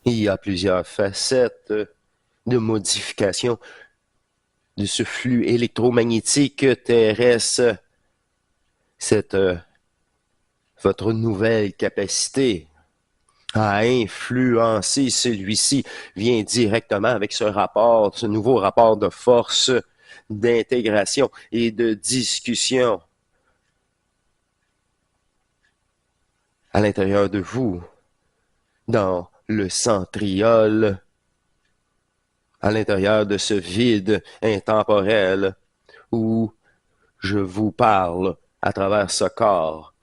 Il y a plusieurs facettes de modification de ce flux électromagnétique terrestre. Votre nouvelle capacité à influencer celui-ci vient directement avec ce nouveau rapport de force, d'intégration et de discussion à l'intérieur de vous, dans le centriole, à l'intérieur de ce vide intemporel où je vous parle à travers ce corps,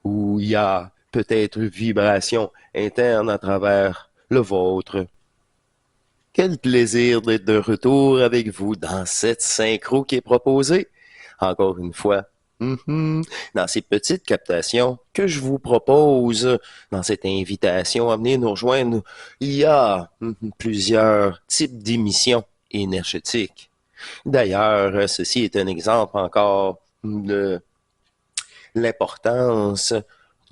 où il y a peut-être une vibration interne à travers le vôtre. Quel plaisir d'être de retour avec vous dans cette synchro qui est proposée. Encore une fois, dans ces petites captations que je vous propose, dans cette invitation à venir nous rejoindre, il y a plusieurs types d'émissions énergétiques. D'ailleurs, ceci est un exemple encore de l'importance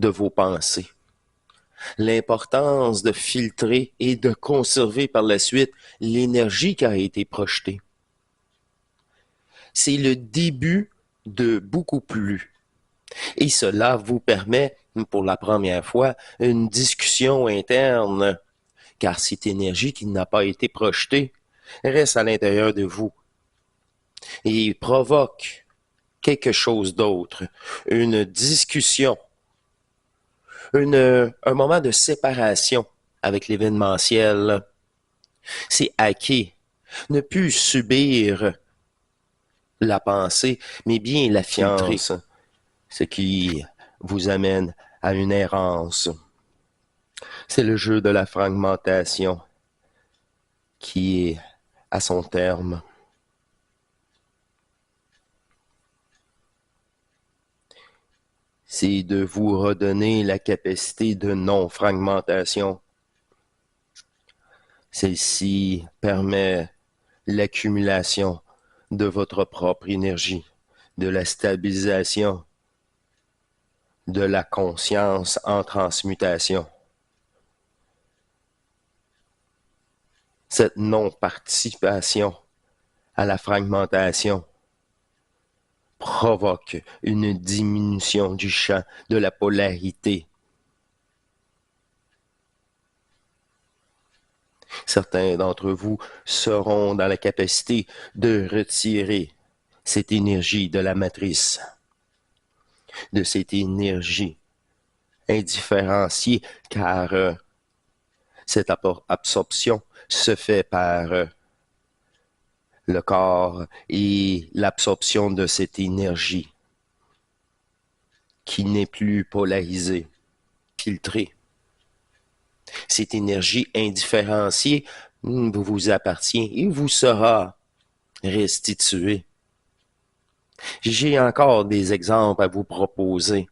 de vos pensées, l'importance de filtrer et de conserver par la suite l'énergie qui a été projetée. C'est le début de beaucoup plus. Et cela vous permet, pour la première fois, une discussion interne, car cette énergie qui n'a pas été projetée reste à l'intérieur de vous et provoque quelque chose d'autre, une discussion, un moment de séparation avec l'événementiel. C'est hacker, ne plus subir la pensée, mais bien la filtrer, ce qui vous amène à une errance. C'est le jeu de la fragmentation qui est à son terme. C'est de vous redonner la capacité de non-fragmentation. Celle-ci permet l'accumulation de votre propre énergie, de la stabilisation, de la conscience en transmutation. Cette non-participation à la fragmentation provoque une diminution du champ de la polarité. Certains d'entre vous seront dans la capacité de retirer cette énergie de la matrice, de cette énergie indifférenciée, car cette absorption se fait par le corps et l'absorption de cette énergie qui n'est plus polarisée, filtrée. Cette énergie indifférenciée vous appartient et vous sera restituée. J'ai encore des exemples à vous proposer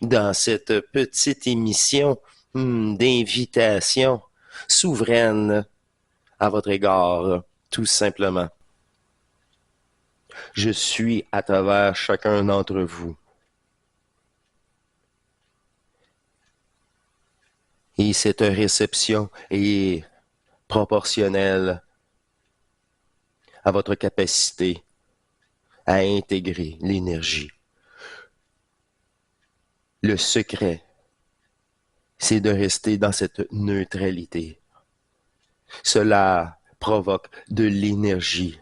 dans cette petite émission d'invitation souveraine à votre égard, tout simplement. Je suis à travers chacun d'entre vous. Et cette réception est proportionnelle à votre capacité à intégrer l'énergie. Le secret, c'est de rester dans cette neutralité. Cela provoque de l'énergie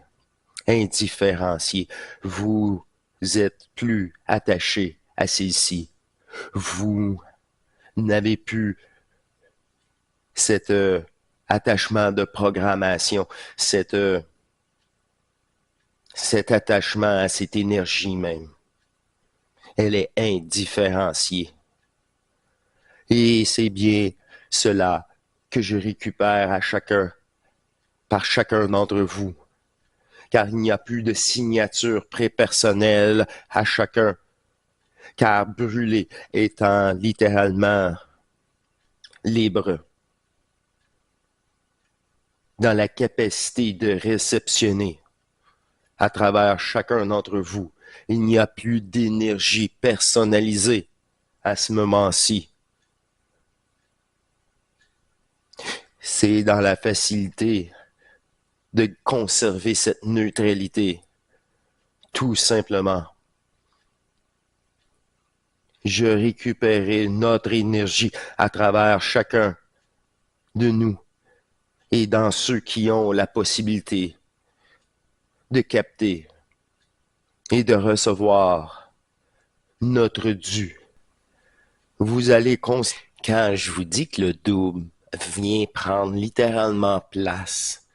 indifférenciée. Vous êtes plus attaché à celle-ci. Vous n'avez plus cet attachement de programmation, cet attachement à cette énergie même. Elle est indifférenciée. Et c'est bien cela que je récupère par chacun d'entre vous. Car il n'y a plus de signature prépersonnelle à chacun. Car brûler étant littéralement libre dans la capacité de réceptionner à travers chacun d'entre vous. Il n'y a plus d'énergie personnalisée à ce moment-ci. C'est dans la facilité de conserver cette neutralité. Tout simplement. Je récupérais notre énergie à travers chacun de nous et dans ceux qui ont la possibilité de capter et de recevoir notre dû. Vous allez quand je vous dis que le double vient prendre littéralement place,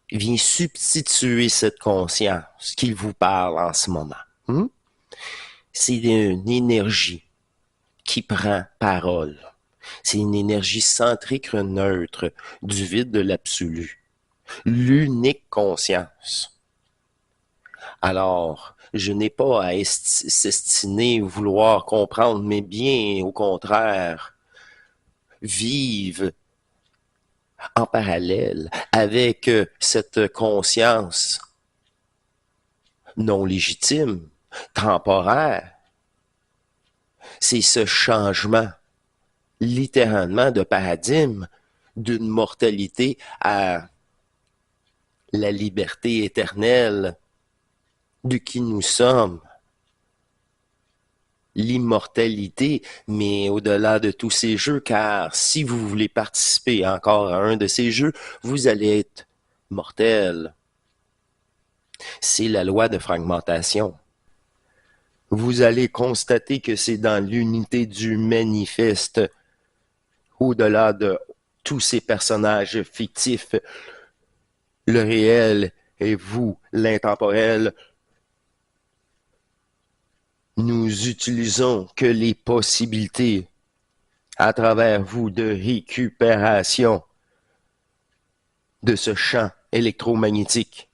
vient substituer cette conscience qu'il vous parle en ce moment. C'est une énergie qui prend parole. C'est une énergie centrique neutre du vide de l'absolu. L'unique conscience. Alors, je n'ai pas à s'estiner, vouloir comprendre, mais bien au contraire, vivre en parallèle avec cette conscience non légitime, temporaire. C'est ce changement, littéralement, de paradigme, d'une mortalité à la liberté éternelle de qui nous sommes. L'immortalité, mais au-delà de tous ces jeux, car si vous voulez participer encore à un de ces jeux, vous allez être mortel. C'est la loi de fragmentation. Vous allez constater que c'est dans l'unité du manifeste, au-delà de tous ces personnages fictifs, le réel et vous, l'intemporel, nous utilisons que les possibilités à travers vous de récupération de ce champ électromagnétique.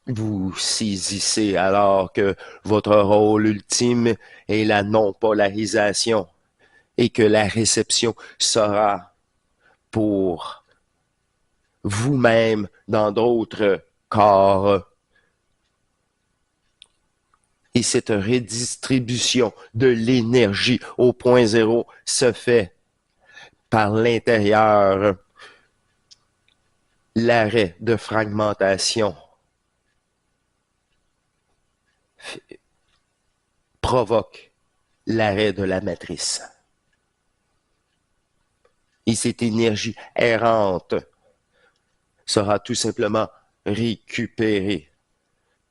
Vous saisissez alors que votre rôle ultime est la non-polarisation et que la réception sera pour vous-même dans d'autres corps. Et cette redistribution de l'énergie au point zéro se fait par l'intérieur. L'arrêt de fragmentation provoque l'arrêt de la matrice. Et cette énergie errante sera tout simplement récupérée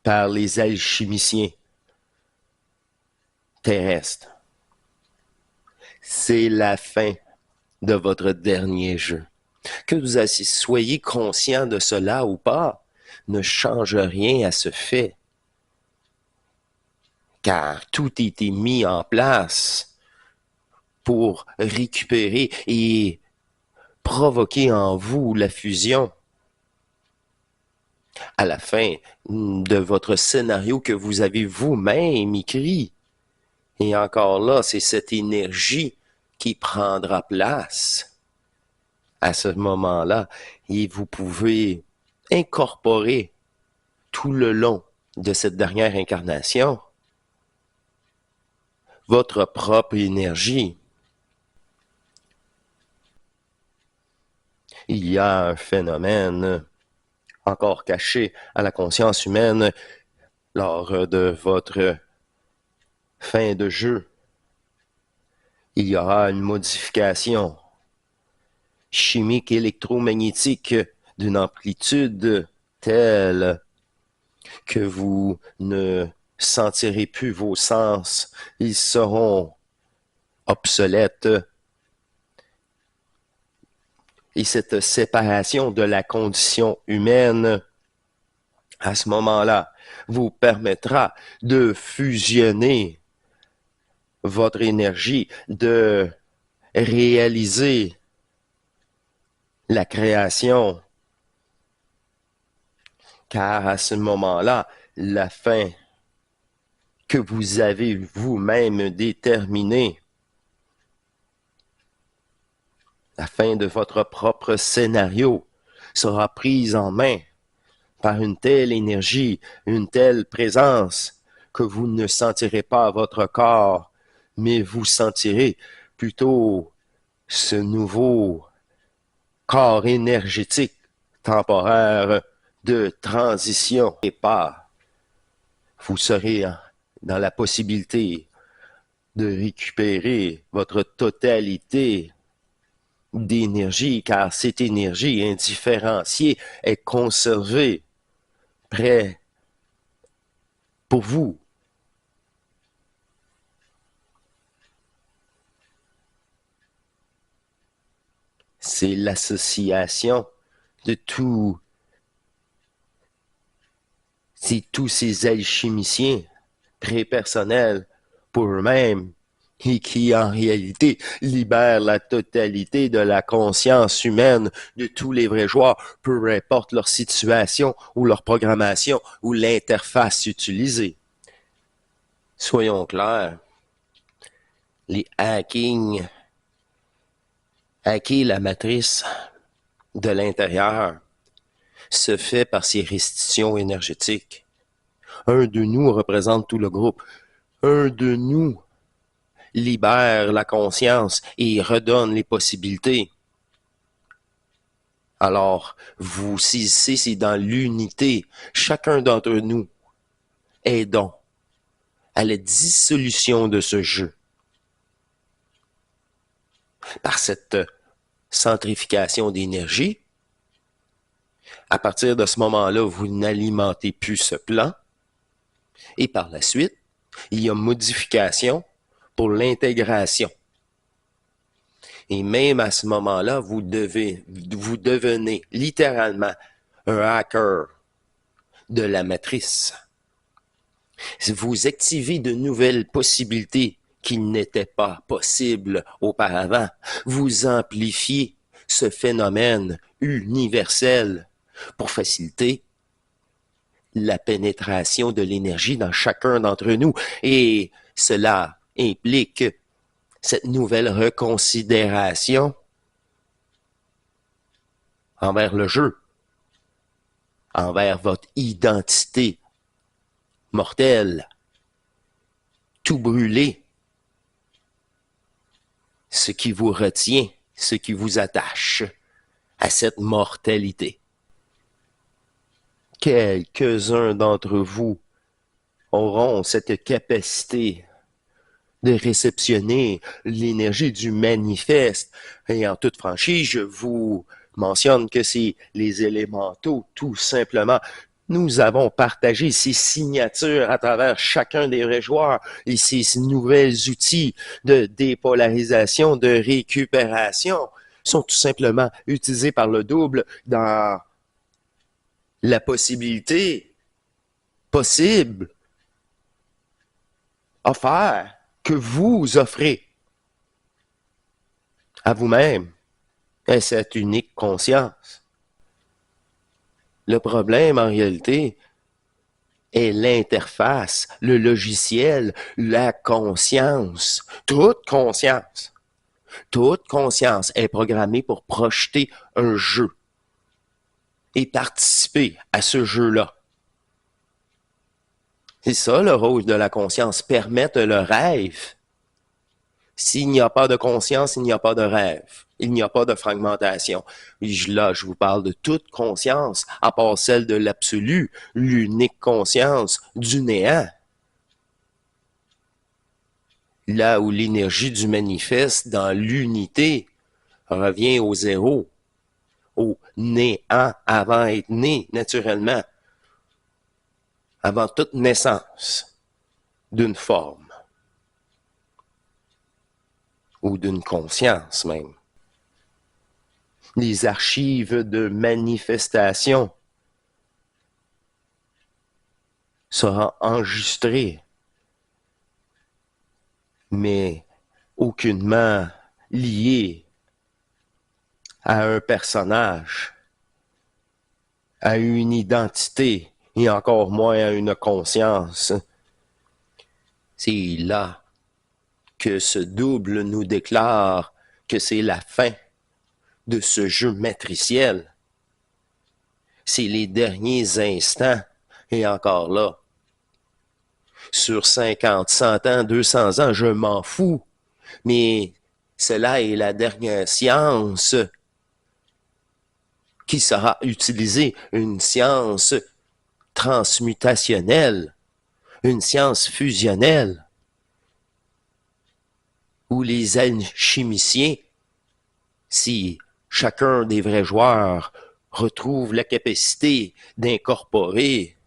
par les alchimiciens terrestres. C'est la fin de votre dernier jeu. Que vous soyez conscient de cela ou pas, ne change rien à ce fait. Car tout a été mis en place pour récupérer et provoquer en vous la fusion. À la fin de votre scénario que vous avez vous-même écrit. Et encore là, c'est cette énergie qui prendra place à ce moment-là. Et vous pouvez incorporer tout le long de cette dernière incarnation votre propre énergie. Il y a un phénomène encore caché à la conscience humaine lors de votre fin de jeu. Il y aura une modification chimique électromagnétique d'une amplitude telle que vous ne sentirez plus vos sens. Ils seront obsolètes. Et cette séparation de la condition humaine, à ce moment-là, vous permettra de fusionner votre énergie, de réaliser la création. Car à ce moment-là, la fin que vous avez vous-même déterminée, la fin de votre propre scénario sera prise en main par une telle énergie, une telle présence que vous ne sentirez pas votre corps, mais vous sentirez plutôt ce nouveau corps énergétique temporaire de transition et pas. Vous serez dans la possibilité de récupérer votre totalité d'énergie, car cette énergie indifférenciée est conservée près pour vous. C'est l'association de tous ces alchimiciens très-personnels pour eux-mêmes et qui, en réalité, libèrent la totalité de la conscience humaine de tous les vrais joueurs, peu importe leur situation ou leur programmation ou l'interface utilisée. Soyons clairs, les hacker la matrice de l'intérieur se fait par ces restitutions énergétiques. Un de nous représente tout le groupe. Un de nous libère la conscience et redonne les possibilités. Alors, vous saisissez, c'est dans l'unité. Chacun d'entre nous aidons à la dissolution de ce jeu. Par cette centrification d'énergie, à partir de ce moment-là, vous n'alimentez plus ce plan. Et par la suite, il y a modification pour l'intégration. Et même à ce moment-là, vous devenez littéralement un hacker de la matrice. Vous activez de nouvelles possibilités qui n'étaient pas possibles auparavant. Vous amplifiez ce phénomène universel pour faciliter la pénétration de l'énergie dans chacun d'entre nous. Et cela implique cette nouvelle reconsidération envers le jeu, envers votre identité mortelle, tout brûler, ce qui vous retient, ce qui vous attache à cette mortalité. Quelques-uns d'entre vous auront cette capacité de réceptionner l'énergie du manifeste. Et en toute franchise, je vous mentionne que c'est les élémentaux, tout simplement. Nous avons partagé ces signatures à travers chacun des vrais joueurs et ces nouvelles outils de dépolarisation, de récupération sont tout simplement utilisés par le double dans la possibilité possible offerte que vous offrez à vous-même et cette unique conscience. Le problème, en réalité, est l'interface, le logiciel, la conscience. Toute conscience est programmée pour projeter un jeu et participer à ce jeu-là. C'est ça le rôle de la conscience, permettre le rêve. S'il n'y a pas de conscience, il n'y a pas de rêve. Il n'y a pas de fragmentation. Là, je vous parle de toute conscience, à part celle de l'absolu, l'unique conscience du néant. Là où l'énergie du manifeste dans l'unité revient au zéro, au néant avant d'être né, naturellement, avant toute naissance d'une forme ou d'une conscience même. Les archives de manifestation seront enregistrées, mais aucunement liées à un personnage, à une identité et encore moins à une conscience. C'est là que ce double nous déclare que c'est la fin de ce jeu matriciel. C'est les derniers instants, et encore là. Sur 50, 100 ans, 200 ans, je m'en fous. Mais Cela est la dernière science qui sera utilisée, une science transmutationnelle, une science fusionnelle, où les alchimiciens, si chacun des vrais joueurs retrouve la capacité d'incorporer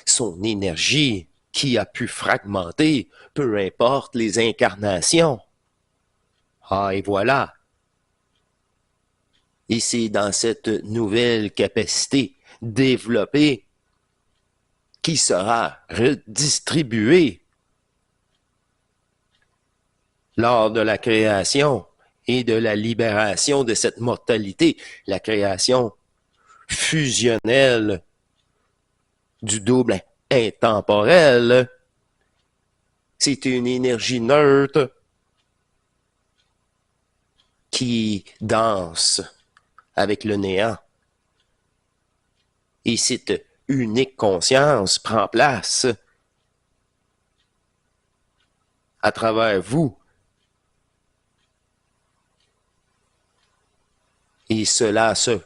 son énergie qui a pu fragmenter, peu importe les incarnations. Ah, et voilà. Et c'est dans cette nouvelle capacité développée qui sera redistribuée lors de la création et de la libération de cette mortalité, la création fusionnelle du double intemporel. C'est une énergie neutre qui danse avec le néant. Et cette unique conscience prend place à travers vous. Et cela se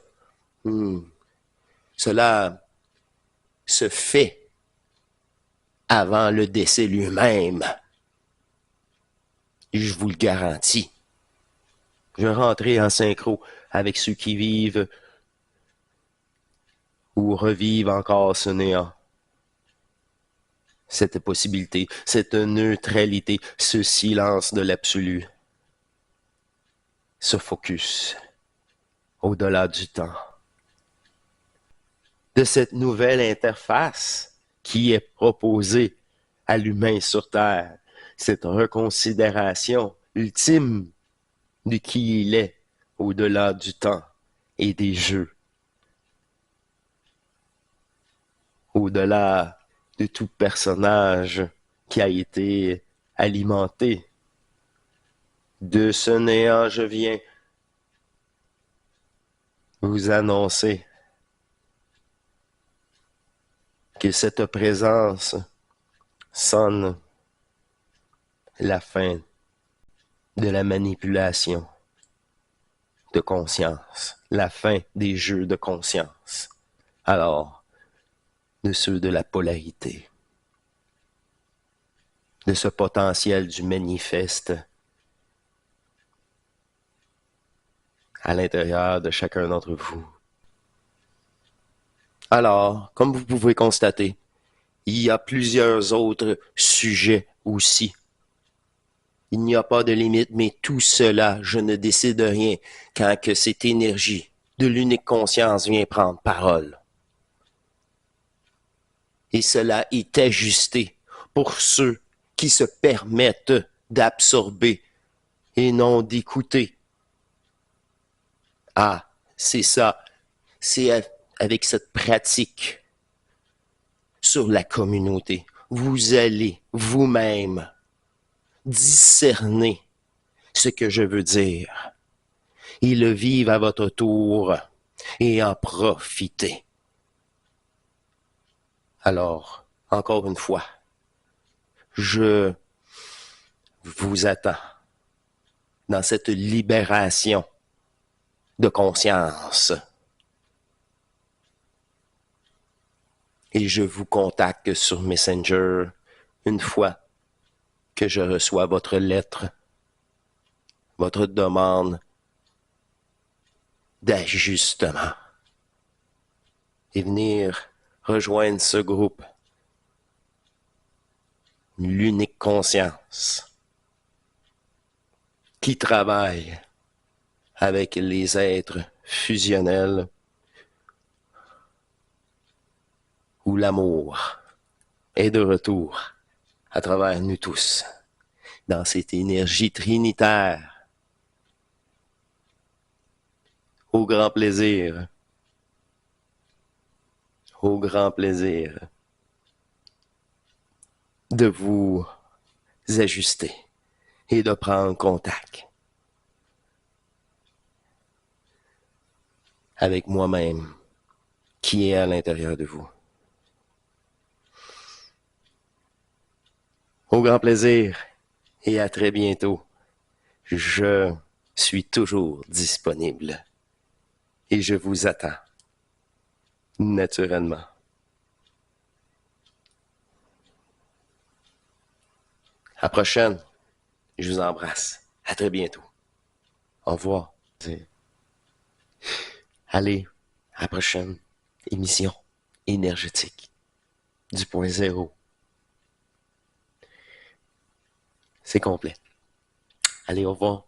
fait avant le décès lui-même. Je vous le garantis. Je vais rentrer en synchro avec ceux qui vivent ou revivent encore ce néant. Cette possibilité, cette neutralité, ce silence de l'absolu, ce focus au-delà du temps. De cette nouvelle interface qui est proposée à l'humain sur Terre, cette reconsidération ultime de qui il est au-delà du temps et des jeux, au-delà de tout personnage qui a été alimenté. De ce néant, je viens vous annoncer que cette présence sonne la fin de la manipulation de conscience, la fin des jeux de conscience, alors de ceux de la polarité, de ce potentiel du manifeste à l'intérieur de chacun d'entre vous. Alors, comme vous pouvez constater, il y a plusieurs autres sujets aussi. Il n'y a pas de limite, mais tout cela, je ne décide de rien quand que cette énergie de l'unique conscience vient prendre parole. Et cela est ajusté pour ceux qui se permettent d'absorber et non d'écouter. Ah, c'est ça. C'est avec cette pratique sur la communauté. Vous allez vous-même discerner ce que je veux dire et le vivre à votre tour et en profiter. Alors, encore une fois, je vous attends dans cette libération de conscience. Et je vous contacte sur Messenger une fois que je reçois votre lettre, votre demande d'ajustement. Et venir rejoindre ce groupe, l'unique conscience, qui travaille avec les êtres fusionnels où l'amour est de retour à travers nous tous, dans cette énergie trinitaire, au grand plaisir de vous ajuster et de prendre contact avec moi-même qui est à l'intérieur de vous. Au grand plaisir et à très bientôt Je suis toujours disponible et je vous attends, naturellement. À la prochaine. Je vous embrasse. À très bientôt. Au revoir. Allez, à la prochaine émission énergétique du point zéro. C'est complet. Allez, au revoir.